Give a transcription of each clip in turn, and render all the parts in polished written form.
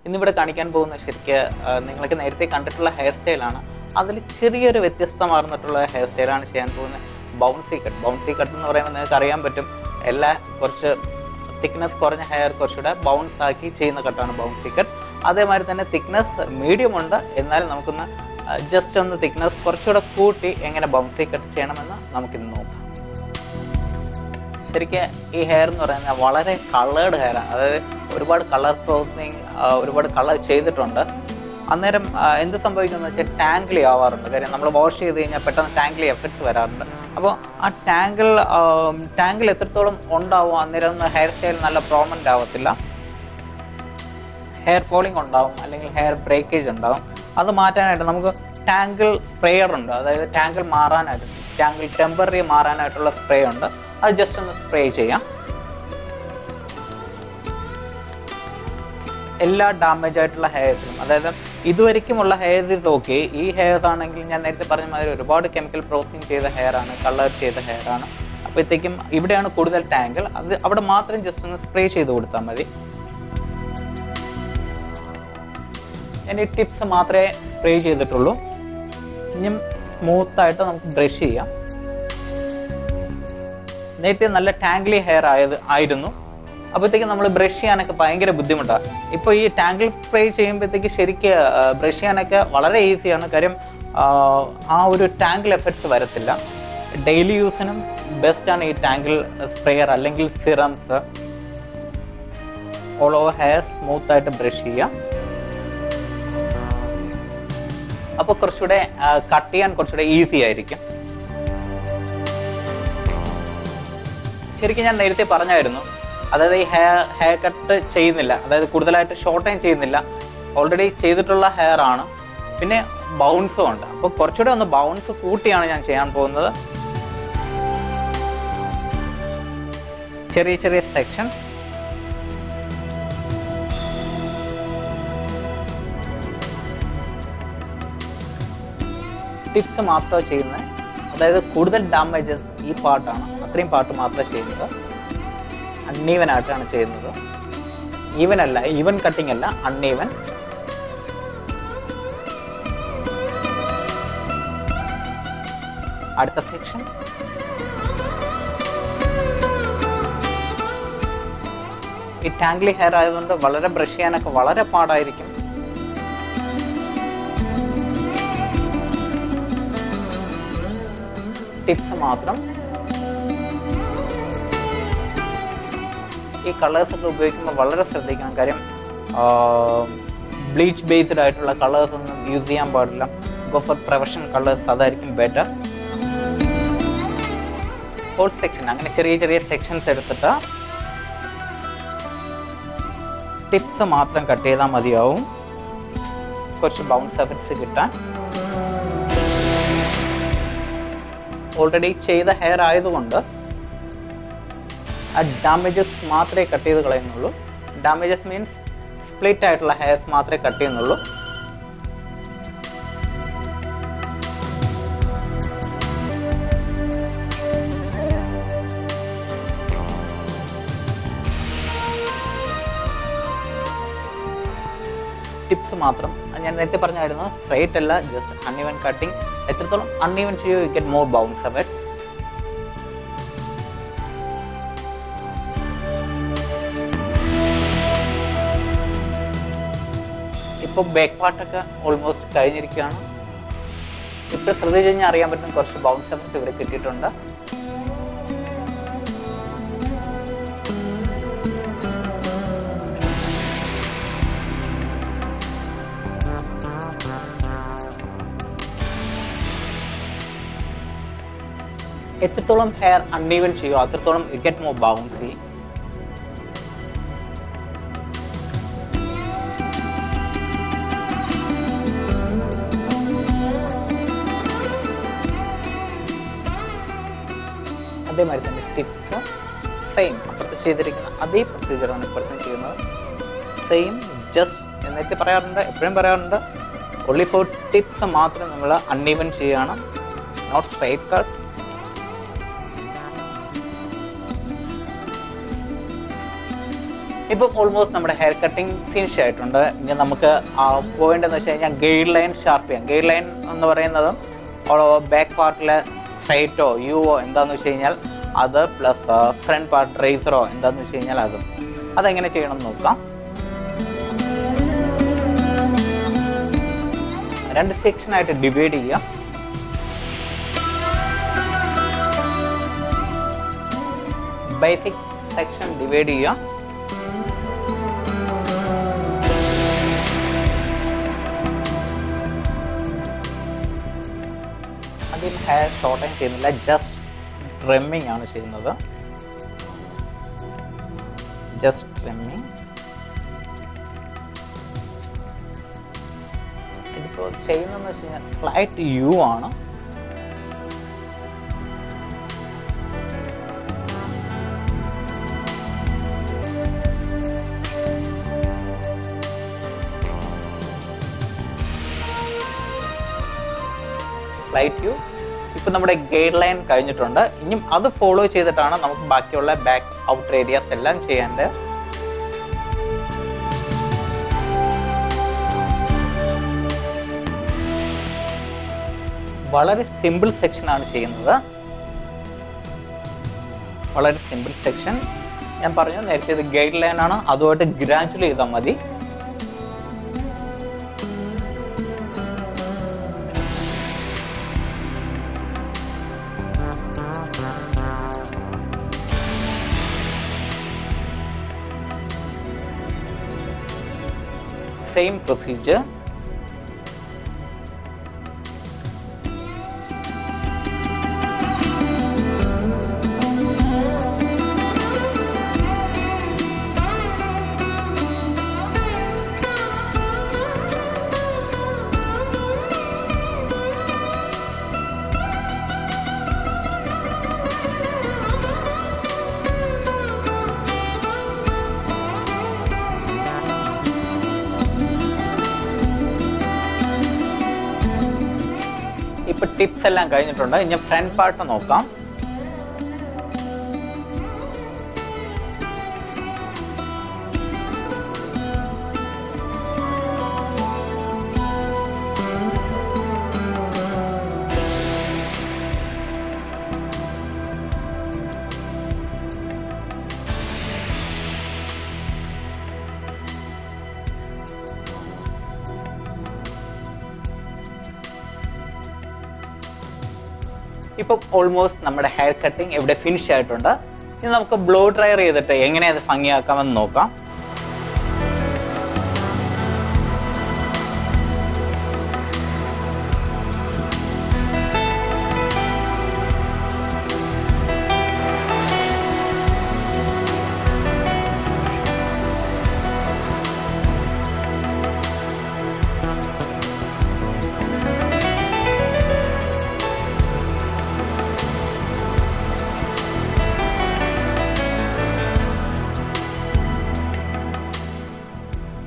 ഇന്നിവിടെ കാണിക്കാൻ പോകുന്ന ശരിക്ക് നിങ്ങൾക്ക് നേരത്തെ കണ്ടിട്ടുള്ള ഹെയർ സ്റ്റൈലാണ്. അതിൽ ചെറിയൊരു വ്യത്യസ്തമാർന്നിട്ടുള്ള ഹെയർ സ്റ്റൈലാണ് ചെയ്യാൻ പോകുന്നത്. ബൗൺസി കട്ട് എന്ന് പറയുമ്പോൾ നിങ്ങൾക്ക് അറിയാൻ പറ്റും, എല്ലാ കുറച്ച് തിക്നെസ് കുറഞ്ഞ ഹെയർ കുറച്ചുകൂടെ ബൗൺസ് ആക്കി ചെയ്യുന്ന കട്ടാണ് ബൗൺസി കട്ട്. അതേമാതിരി തന്നെ തിക്നെസ് മീഡിയം ഉണ്ട്, എന്നാലും നമുക്കൊന്ന് ജസ്റ്റ് ഒന്ന് തിക്നെസ് കുറച്ചുകൂടെ കൂട്ടി എങ്ങനെ ബൗൺസി കട്ട് ചെയ്യണമെന്ന് നമുക്കിന്ന് നോക്കാം. ശരിക്കും ഈ ഹെയർ എന്ന് പറയുന്നത് വളരെ കളേർഡ് ഹെയറാണ്. അതായത് ഒരുപാട് കളർ പ്രോസസ്സിങ്, ഒരുപാട് കളർ ചെയ്തിട്ടുണ്ട്. അന്നേരം എന്ത് സംഭവിക്കുന്നത് വെച്ചാൽ ടാങ്കിളി ആവാറുണ്ട്. കാര്യം നമ്മൾ വാഷ് ചെയ്ത് കഴിഞ്ഞാൽ പെട്ടെന്ന് ടാങ്കിളി എഫക്ട്സ് വരാറുണ്ട്. അപ്പോൾ ആ ടാങ്കിൾ എത്രത്തോളം ഉണ്ടാവും, അന്നേരം ഹെയർ സ്റ്റൈൽ നല്ല പ്രോമൻ്റ് ആവത്തില്ല, ഹെയർ ഫോളിങ് ഉണ്ടാവും, അല്ലെങ്കിൽ ഹെയർ ബ്രേക്കേജ് ഉണ്ടാവും. അത് മാറ്റാനായിട്ട് നമുക്ക് ടാങ്കിൾ സ്പ്രേയർ ഉണ്ട്. അതായത് ടാങ്കിൾ ടെമ്പററി മാറാനായിട്ടുള്ള സ്പ്രേ ഉണ്ട്. അത് ജസ്റ്റ് ഒന്ന് സ്പ്രേ ചെയ്യാം. എല്ലാ ഡാമേജ് ആയിട്ടുള്ള ഹെയർസിനും, അതായത് ഇതുവരെയ്ക്കുമുള്ള ഹെയർസ് ഇസ് ഓക്കെ. ഈ ഹെയർസ് ആണെങ്കിൽ ഞാൻ നേരത്തെ പറഞ്ഞ മാതിരി ഒരുപാട് കെമിക്കൽ പ്രോസസ്സിങ് ചെയ്ത ഹെയറാണ്, കളർ ചെയ്ത ഹെയറാണ്. അപ്പോഴത്തേക്കും ഇവിടെയാണ് കൂടുതൽ ടാങ്കിൾ. അത് അവിടെ മാത്രം ജസ്റ്റ് ഒന്ന് സ്പ്രേ ചെയ്ത് കൊടുത്താൽ മതി. ഞാൻ ഈ ടിപ്സ് മാത്രമേ സ്പ്രേ ചെയ്തിട്ടുള്ളൂ. ഇനിയും സ്മൂത്തായിട്ട് നമുക്ക് ബ്രഷ് ചെയ്യാം. നേരത്തെ നല്ല ടാങ്കിളി ഹെയർ ആയിരുന്നു. അപ്പോഴത്തേക്കും നമ്മൾ ബ്രഷ് ചെയ്യാനൊക്കെ ഭയങ്കര ബുദ്ധിമുട്ടാണ്. ഇപ്പോൾ ഈ ടാങ്കിൾ സ്പ്രേ ചെയ്യുമ്പോഴത്തേക്ക് ശരിക്ക് ബ്രഷ് ചെയ്യാനൊക്കെ വളരെ ഈസിയാണ്. കാര്യം ആ ഒരു ടാങ്കിൾ എഫക്ട്സ് വരത്തില്ല. ഡെയിലി യൂസിനും ബെസ്റ്റാണ് ഈ ടാങ്കിൾ സ്പ്രേയർ അല്ലെങ്കിൽ സിറംസ്. ഓൾ ഓവർ ഹെയർ സ്മൂത്തായിട്ട് ബ്രഷ് ചെയ്യാം. അപ്പോൾ കുറച്ചുകൂടെ കട്ട് ചെയ്യാൻ കുറച്ചുകൂടെ ഈസി ആയിരിക്കും. ശരിക്കും ഞാൻ നേരത്തെ പറഞ്ഞായിരുന്നു, അതായത് ഈ ഹെയർ കട്ട് ചെയ്യുന്നില്ല, അതായത് കൂടുതലായിട്ട് ഷോർട്ടൈൻ ചെയ്യുന്നില്ല, ഓൾറെഡി ചെയ്തിട്ടുള്ള ഹെയർ ആണ്. പിന്നെ ബൗൺസും ഉണ്ട്. അപ്പോൾ കുറച്ചുകൂടെ ഒന്ന് ബൗൺസ് കൂട്ടിയാണ് ഞാൻ ചെയ്യാൻ പോകുന്നത്. ചെറിയ ചെറിയ സെക്ഷൻ ടിപ്സ് മാത്രമേ ചെയ്യുന്നത്. അതായത് കൂടുതൽ ഡാമേജസ് ഈ പാർട്ടാണ്, അത്രയും പാർട്ട് മാത്രമേ ചെയ്യുന്നത്. അൺഈവൻ ആയിട്ടാണ് ചെയ്യുന്നത്. ഈവൻ കട്ടിങ് അല്ല, അൺഈവൻ. അടുത്ത സെക്ഷൻ. ഈ ടാങ്കിളി ഹെയർ ആയതുകൊണ്ട് വളരെ ബ്രഷ് ചെയ്യാനൊക്കെ വളരെ പാടായിരിക്കും. ടിപ്സ് മാത്രം. ഈ കളേഴ്സ് ഒക്കെ ഉപയോഗിക്കുമ്പോൾ വളരെ ശ്രദ്ധിക്കണം. കാര്യം ബ്ലീച്ച് ബേസ്ഡ് ആയിട്ടുള്ള കളേഴ്സ് ഒന്നും യൂസ് ചെയ്യാൻ പാടില്ല. ഗോ ഫോർ പ്രൊഫഷണൽ കളേഴ്സ്, അതായിരിക്കും ബെറ്റർ. ഹോൾ സെക്ഷൻ, അങ്ങനെ ചെറിയ ചെറിയ സെക്ഷൻസ് എടുത്തിട്ട് ടിപ്സ് മാത്രം കട്ട് ചെയ്താൽ മതിയാവും, കുറച്ച് ബൗൺസ് എഫക്ട്സ് കിട്ടാൻ. ഓൾറെഡി ചെയ്ത ഹെയർ ആയതുകൊണ്ട് ആ ഡാമേജസ് മാത്രമേ കട്ട് ചെയ്ത് കളയുന്നുള്ളൂ. ഡാമേജസ് മീൻസ് സ്പ്ലിറ്റ് ആയിട്ടുള്ള ഹെയർസ് മാത്രമേ കട്ട് ചെയ്യുന്നുള്ളൂ. ടിപ്സ് മാത്രം. ഞാൻ നേരത്തെ പറഞ്ഞായിരുന്നു, സ്ട്രൈറ്റ് അല്ല, ജസ്റ്റ് അൺഈവൻ കട്ടിങ്. എത്രത്തോളം അൺഈവൻ ചെയ്യോ you get more bounce effect. ഇപ്പോൾ ബാക്ക് പാർട്ടൊക്കെ ഓൾമോസ്റ്റ് കഴിഞ്ഞിരിക്കുകയാണ്. ഇപ്പോൾ ശ്രദ്ധിച്ച് കഴിഞ്ഞാൽ അറിയാൻ പറ്റും, കുറച്ച് ബൗൺസ് എഫക്ട് ഇവിടെ കിട്ടിയിട്ടുണ്ട്. എത്രത്തോളം ഹെയർ അൺഈവൻ ചെയ്യോ അത്രത്തോളം യു ഗെറ്റ് മോർ ബൗൺസി. അതേമാതിരി തന്നെ ടിപ്സ് സെയിം, അപ്പുറത്ത് ചെയ്തിരിക്കുന്ന അതേ പ്രൊസീജിയറാണ് ഇപ്പുറത്തും ചെയ്യുന്നത്. സെയിം, ജസ്റ്റ് എന്നൊക്കെ പറയാറുണ്ട്, എപ്പോഴും പറയാറുണ്ട്, only for tips മാത്രം നമ്മൾ അൺഈവൻ ചെയ്യുകയാണ്, നോട്ട് സ്ട്രൈറ്റ് കട്ട്. ഇപ്പം ഓൾമോസ്റ്റ് നമ്മുടെ ഹെയർ കട്ടിങ് ഫിനിഷ് ആയിട്ടുണ്ട്. ഇനി നമുക്ക് പോയിന്റ് എന്ന് വെച്ച് കഴിഞ്ഞാൽ ഗൈഡ് ലൈൻ ഷാർപ്പ് ചെയ്യാം. ഗൈഡ് ലൈൻ എന്ന് പറയുന്നത് ബാക്ക് പാർട്ടിലെ സ്ട്രൈറ്റോ യുവോ എന്താണെന്ന് വെച്ച് കഴിഞ്ഞാൽ അത്, പ്ലസ് ഫ്രണ്ട് പാർട്ട് റേസറോ എന്താണെന്ന് വെച്ച് കഴിഞ്ഞാൽ അതും. അതെങ്ങനെ ചെയ്യണം എന്ന് നോക്കാം. 2 സെക്ഷനായിട്ട് ഡിവൈഡ് ചെയ്യാം. ബേസിക് സെക്ഷൻ ഡിവൈഡ് ചെയ്യാം. അതിൽ ഹെയർ ഷോർട്ടൻ ചെയ്യുന്നില്ല, ജസ്റ്റ് ട്രിമ്മിങ് ആണ് ചെയ്യുന്നത്. Just trimming. ഇതിപ്പോൾ ചെയ്യുന്നതെന്ന് വെച്ച് കഴിഞ്ഞാൽ സ്ലൈറ്റ് യു ആണ്. Slight U. ഇപ്പം നമ്മുടെ ഗൈഡ് ലൈൻ കഴിഞ്ഞിട്ടുണ്ട്. ഇനിയും അത് ഫോളോ ചെയ്തിട്ടാണ് നമുക്ക് ബാക്കിയുള്ള ബാക്ക് ഔട്ടർ ഏരിയാസ് എല്ലാം ചെയ്യേണ്ടത്. വളരെ സിമ്പിൾ സെക്ഷനാണ് ചെയ്യുന്നത്. വളരെ സിമ്പിൾ സെക്ഷൻ. ഞാൻ പറഞ്ഞു നേരത്തെ ഇത് ഗൈഡ് ലൈൻ ആണ്, അതുമായിട്ട് ഗ്രാജുവൽ ചെയ്താൽ മതി. Same procedure. ഇപ്പൊ ടിപ്സ് എല്ലാം കഴിഞ്ഞിട്ടുണ്ട്. ഇനി ഫ്രണ്ട് പാർട്ട് നോക്കാം. ഇപ്പം ഓൾമോസ്റ്റ് നമ്മുടെ ഹെയർ കട്ടിങ് ഇവിടെ ഫിനിഷ് ആയിട്ടുണ്ട്. ഇനി നമുക്ക് ബ്ലോ ഡ്രയർ ചെയ്തിട്ട് എങ്ങനെ അത് ഭംഗിയാക്കാമെന്ന് നോക്കാം.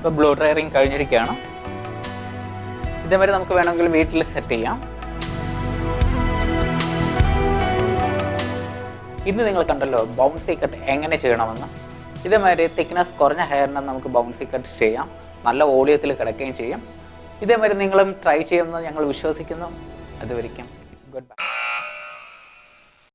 ഇപ്പോൾ ബ്ലോ ഡ്രയറിങ് കഴിഞ്ഞിരിക്കുകയാണ്. ഇതേമാതിരി നമുക്ക് വേണമെങ്കിൽ വീട്ടിൽ സെറ്റ് ചെയ്യാം. ഇന്ന് നിങ്ങൾ കണ്ടല്ലോ ബൗൺസി കട്ട് എങ്ങനെ ചെയ്യണമെന്ന്. ഇതേമാതിരി തിക്നെസ് കുറഞ്ഞ ഹെയറിനെ നമുക്ക് ബൗൺസി കട്ട് ചെയ്യാം. നല്ല വോളിയത്തിൽ കിടക്കുകയും ചെയ്യും. ഇതേമാതിരി നിങ്ങളും ട്രൈ ചെയ്യുമെന്ന് ഞങ്ങൾ വിശ്വസിക്കുന്നു. അതുവരെയ്ക്കും ഗുഡ് ബൈ.